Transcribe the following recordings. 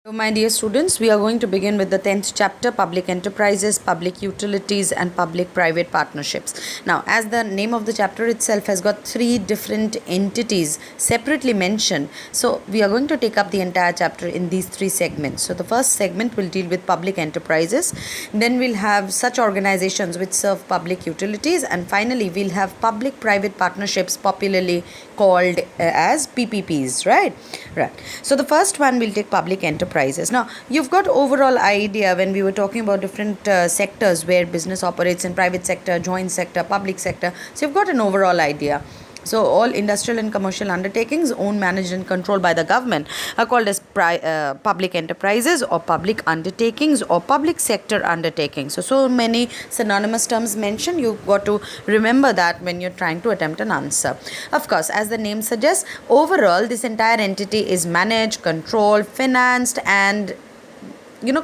So, my dear students, we are going to begin with the 10th chapter, Public Enterprises, Public Utilities and Public-Private Partnerships. Now, as the name of the chapter itself has got three different entities separately mentioned, so we are going to take up the entire chapter in these three segments. So, the first segment will deal with public enterprises, then we'll have such organizations which serve public utilities, and finally, we'll have public-private partnerships, popularly called as PPPs, right? Right. So, the first one will take public enterprises. Now, you've got overall idea when we were talking about different sectors where business operates in private sector, joint sector, public sector. So, you've got an overall idea. So, all industrial and commercial undertakings owned, managed and controlled by the government are called as public enterprises or public undertakings or public sector undertakings. So many synonymous terms mentioned. You've got to remember that when you're trying to attempt an answer. Of course, as the name suggests, overall, this entire entity is managed, controlled, financed and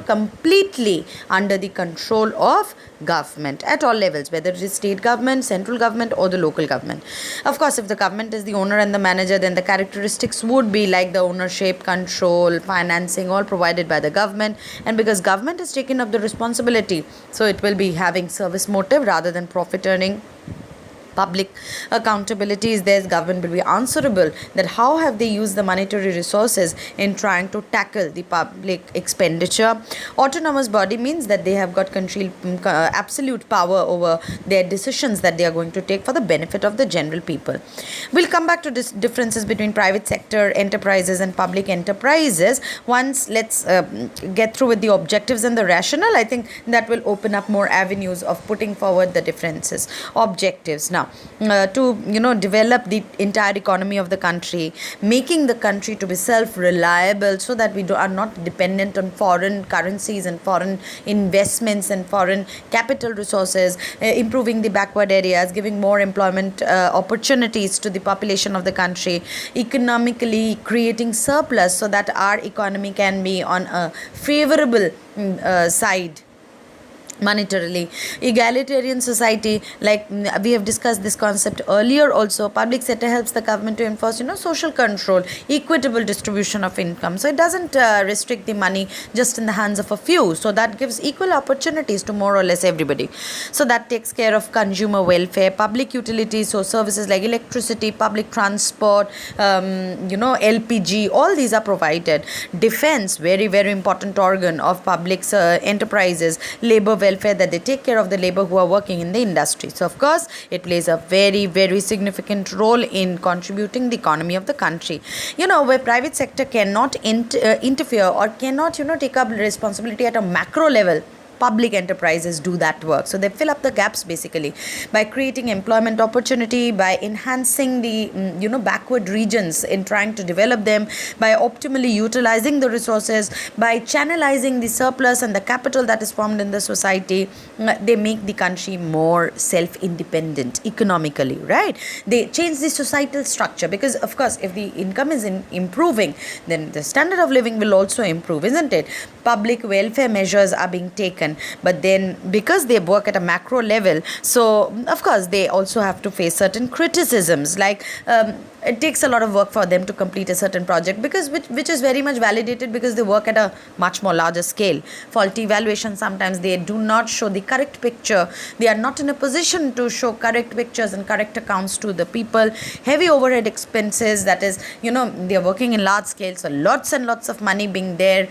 completely under the control of government at all levels, whether it is state government, central government or the local government. Of course, if the government is the owner and the manager, then the characteristics would be like the ownership, control, financing, all provided by the government. And because government has taken up the responsibility, so it will be having service motive rather than profit earning. Public accountability is there. Government will be answerable that how have they used the monetary resources in trying to tackle the public expenditure. Autonomous body means that they have got absolute power over their decisions that they are going to take for the benefit of the general people. We'll come back to differences between private sector enterprises and public enterprises. Once let's get through with the objectives and the rationale. I think that will open up more avenues of putting forward the differences. Objectives now. To develop the entire economy of the country, making the country to be self-reliable so that we are not dependent on foreign currencies and foreign investments and foreign capital resources, improving the backward areas, giving more employment opportunities to the population of the country, economically creating surplus so that our economy can be on a favorable side monetarily. Egalitarian society, like we have discussed this concept earlier also. Public sector helps the government to enforce social control, equitable distribution of income, so it doesn't restrict the money just in the hands of a few, so that gives equal opportunities to more or less everybody. So that takes care of consumer welfare. Public utilities, so services like electricity, public transport, LPG, all these are provided. Defense, very very important organ of public enterprises. Labor welfare, that they take care of the labor who are working in the industry. So of course it plays a very very significant role in contributing the economy of the country. Where private sector cannot interfere or cannot take up responsibility at a macro level, public enterprises do that work. So they fill up the gaps basically by creating employment opportunity, by enhancing the backward regions in trying to develop them, by optimally utilizing the resources, by channelizing the surplus and the capital that is formed in the society. They make the country more self-independent economically, right? They change the societal structure, because of course if the income is improving, then the standard of living will also improve, isn't it? Public welfare measures are being taken, but then because they work at a macro level, so of course they also have to face certain criticisms, like it takes a lot of work for them to complete a certain project, because which is very much validated, because they work at a much more larger scale. Faulty evaluation, sometimes they do not show the correct picture. They are not in a position to show correct pictures and correct accounts to the people. Heavy overhead expenses, that is they are working in large scale, so lots and lots of money being there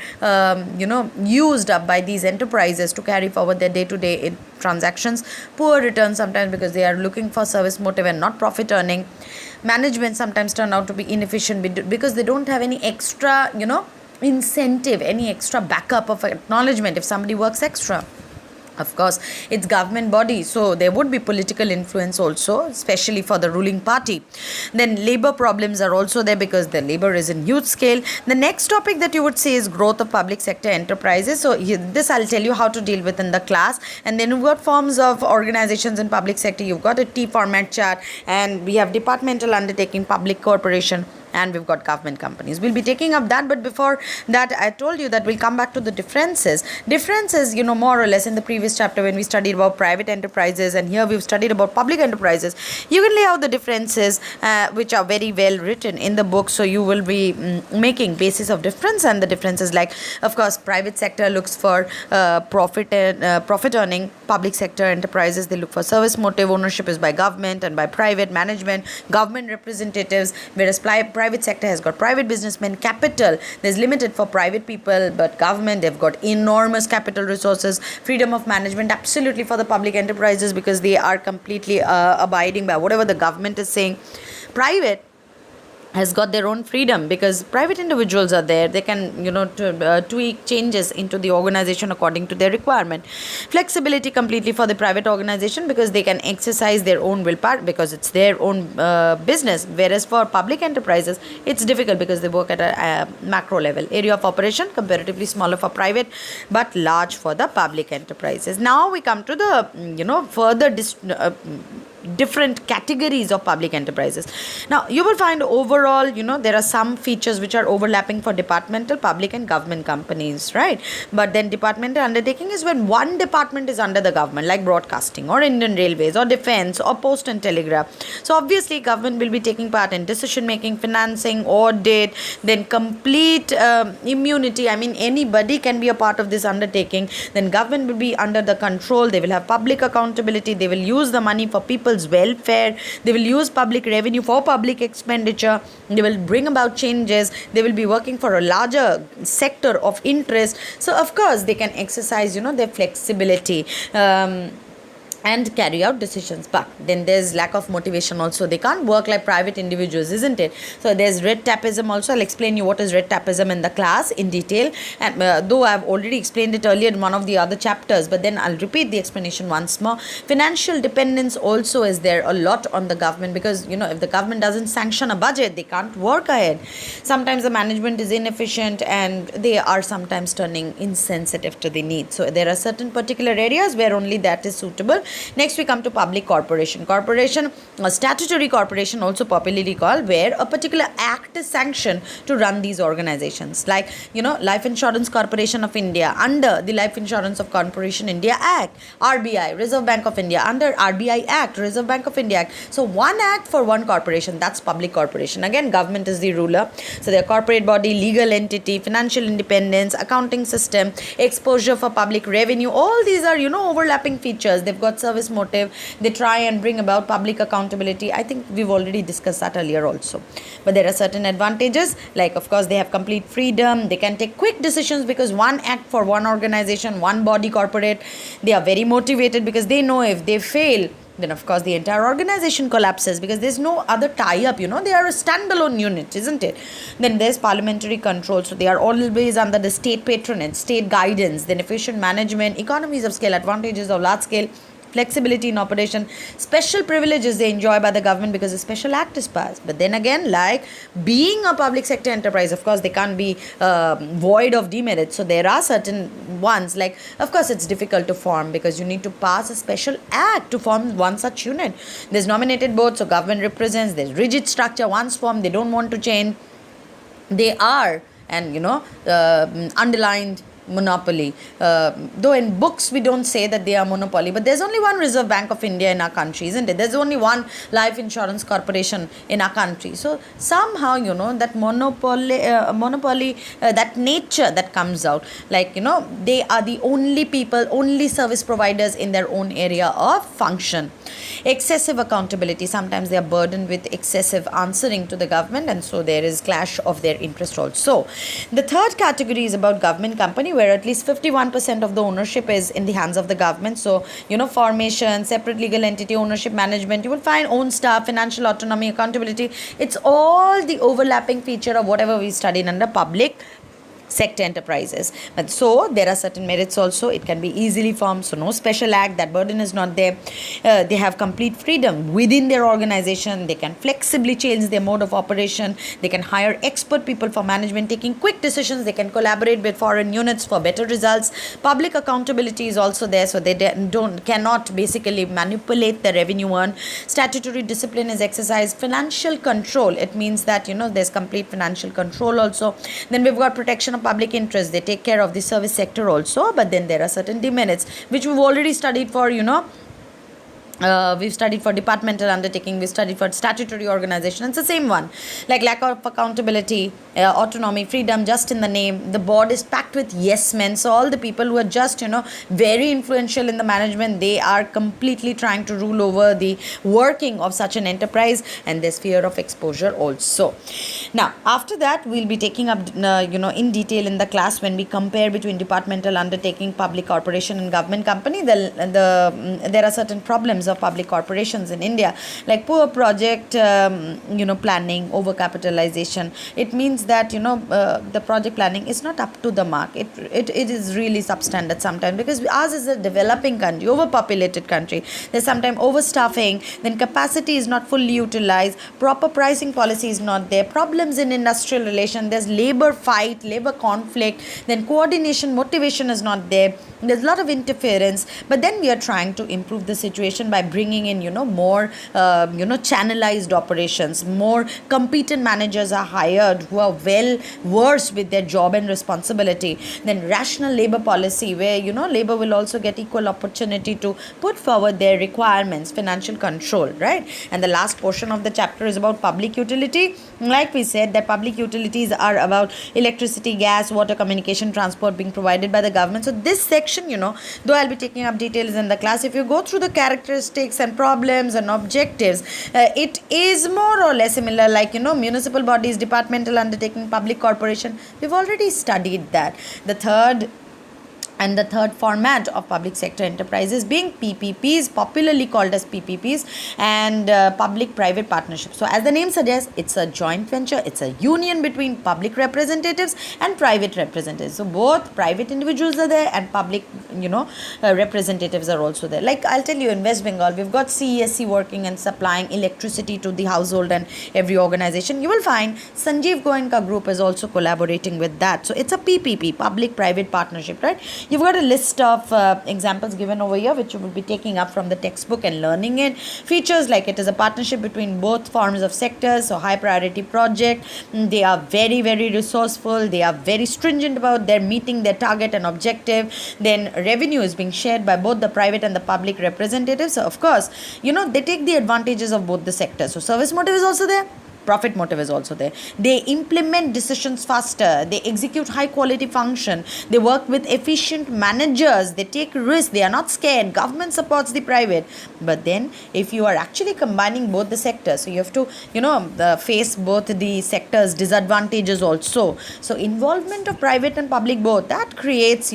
used up by these enterprises to carry forward their day-to-day transactions. Poor returns sometimes because they are looking for service motive and not profit earning. Management sometimes turn out to be inefficient because they don't have any extra incentive, any extra backup of acknowledgement if somebody works extra. Of course, it's government body, so there would be political influence also, especially for the ruling party. Then labor problems are also there because the labor is in huge scale. The next topic that you would say is growth of public sector enterprises. So this I'll tell you how to deal with in the class. And then you've got forms of organizations in public sector. You've got a T format chart, and we have departmental undertaking, public corporation, and we've got government companies. We'll be taking up that, but before that, I told you that we'll come back to the differences. Differences, more or less in the previous chapter when we studied about private enterprises, and here we've studied about public enterprises. You can lay out the differences, which are very well written in the book, so you will be making basis of difference. And the differences, like, of course, private sector looks for profit earning. Public sector enterprises, they look for service motive. Ownership is by government and by private management, government representatives, whereas private sector has got private businessmen. Capital, there's limited for private people, but government, they've got enormous capital resources. Freedom of management, absolutely for the public enterprises, because they are completely abiding by whatever the government is saying. Private has got their own freedom because private individuals are there. They can, tweak changes into the organization according to their requirement. Flexibility completely for the private organization because they can exercise their own willpower because it's their own business. Whereas for public enterprises, it's difficult because they work at a macro level. Area of operation comparatively smaller for private, but large for the public enterprises. Now we come to the, further different categories of public enterprises. Now you will find overall, there are some features which are overlapping for departmental, public and government companies, right? But then departmental undertaking is when one department is under the government, like broadcasting or Indian Railways or defense or post and telegraph. So obviously government will be taking part in decision making, financing, audit, then complete immunity. I mean, anybody can be a part of this undertaking. Then government will be under the control. They will have public accountability. They will use the money for people's welfare. They will use public revenue for public expenditure. They will bring about changes. They will be working for a larger sector of interest. So of course they can exercise, their flexibility and carry out decisions. But then there's lack of motivation also. They can't work like private individuals, isn't it? So there's red tapeism also. I'll explain you what is red tapeism in the class in detail. And though I've already explained it earlier in one of the other chapters, but then I'll repeat the explanation once more. Financial dependence also is there a lot on the government because, if the government doesn't sanction a budget, they can't work ahead. Sometimes the management is inefficient and they are sometimes turning insensitive to the needs. So there are certain particular areas where only that is suitable. Next we come to public corporation. Corporation, a statutory corporation also popularly called, where a particular act is sanctioned to run these organizations. Like, Life Insurance Corporation of India under the Life Insurance of Corporation India Act. RBI, Reserve Bank of India under RBI Act, Reserve Bank of India Act. So one act for one corporation, that's public corporation. Again, government is the ruler. So their corporate body, legal entity, financial independence, accounting system, exposure for public revenue, all these are, overlapping features. They've got service motive. They try and bring about public accountability. I think we've already discussed that earlier also. But there are certain advantages, like of course they have complete freedom. They can take quick decisions because one act for one organization, one body corporate. They are very motivated because they know if they fail, then of course the entire organization collapses because there's no other tie-up, they are a standalone unit, isn't it? Then there's parliamentary control, so they are always under the state patronage, state guidance, then efficient management, economies of scale, advantages of large scale, flexibility in operation, special privileges they enjoy by the government because a special act is passed. But then again, like being a public sector enterprise, of course they can't be void of demerits. So there are certain ones, like of course it's difficult to form because you need to pass a special act to form one such unit. There's nominated board, so government represents. There's rigid structure once formed, they don't want to change. They are, and underlined monopoly. Though in books we don't say that they are monopoly, but there's only one Reserve Bank of India in our country, isn't it? There's only one Life Insurance Corporation in our country. So somehow, that monopoly, that nature that comes out, like, they are the only people, only service providers in their own area of function. Excessive accountability. Sometimes they are burdened with excessive answering to the government, and so there is clash of their interest also. The third category is about government company, where at least 51% of the ownership is in the hands of the government. So, formation, separate legal entity, ownership, management, you will find own staff, financial autonomy, accountability. It's all the overlapping feature of whatever we studied under public sector enterprises. But so there are certain merits also. It can be easily formed, so no special act, that burden is not there. They have complete freedom within their organization. They can flexibly change their mode of operation. They can hire expert people for management, taking quick decisions. They can collaborate with foreign units for better results. Public accountability is also there, so they cannot basically manipulate the revenue earned. Statutory discipline is exercised. Financial control, it means that there's complete financial control also. Then we've got protection of public interest. They take care of the service sector also, but then there are certain demerits which we've already studied for we've studied for departmental undertaking, we studied for statutory organization. It's the same one, like lack of accountability, autonomy, freedom, just in the name. The board is packed with yes men, so all the people who are just very influential in the management, they are completely trying to rule over the working of such an enterprise, and there's fear of exposure also. Now after that, we'll be taking up in detail in the class when we compare between departmental undertaking, public corporation and government company. There are certain problems of public corporations in India, like poor project planning, overcapitalization. It means that the project planning is not up to the mark. It is really substandard sometimes, because ours is a developing country, overpopulated country. There's sometimes overstaffing, then capacity is not fully utilized, proper pricing policy is not there, problems in industrial relation, there's labor fight, labor conflict, then coordination, motivation is not there. There's a lot of interference, but then we are trying to improve the situation by bringing in more channelized operations. More competent managers are hired who are well versed with their job and responsibility. Then rational labor policy, where labor will also get equal opportunity to put forward their requirements. Financial control, right? And the last portion of the chapter is about public utility. Like we said, that public utilities are about electricity, gas, water, communication, transport being provided by the government. So this section, though I'll be taking up details in the class, if you go through the characteristics and problems and objectives, it is more or less similar, like municipal bodies, departmental undertaking, public corporation. We've already studied that. The third format of public sector enterprises being PPPs, popularly called as PPPs, and public-private partnerships. So as the name suggests, it's a joint venture, it's a union between public representatives and private representatives. So both private individuals are there and public representatives are also there. Like I'll tell you, in West Bengal, we've got CESC working and supplying electricity to the household and every organization. You will find Sanjeev Goenka Group is also collaborating with that. So it's a PPP, public-private partnership, right? You've got a list of examples given over here, which you will be taking up from the textbook and learning it. Features like it is a partnership between both forms of sectors, so high priority project. They are very, very resourceful. They are very stringent about their meeting their target and objective. Then revenue is being shared by both the private and the public representatives. So of course, they take the advantages of both the sectors. So service motive is also there. Profit motive is also there. They implement decisions faster. They execute high quality function. They work with efficient managers. They take risks. They are not scared. Government supports the private. But then if you are actually combining both the sectors, so you have to face both the sectors' disadvantages also. So involvement of private and public both, that creates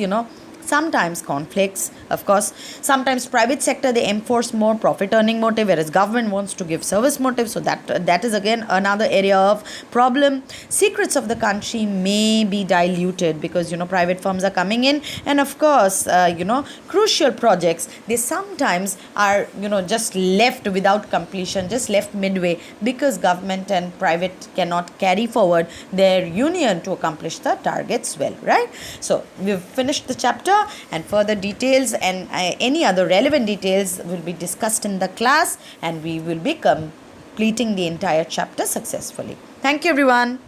sometimes conflicts. Of course, sometimes private sector, they enforce more profit earning motive, whereas government wants to give service motive. So that is again another area of problem. Secrets of the country may be diluted because private firms are coming in, and of course crucial projects, they sometimes are just left without completion, just left midway, because government and private cannot carry forward their union to accomplish the targets well, right? So we've finished the chapter, and further details and any other relevant details will be discussed in the class, and we will be completing the entire chapter successfully. Thank you, everyone.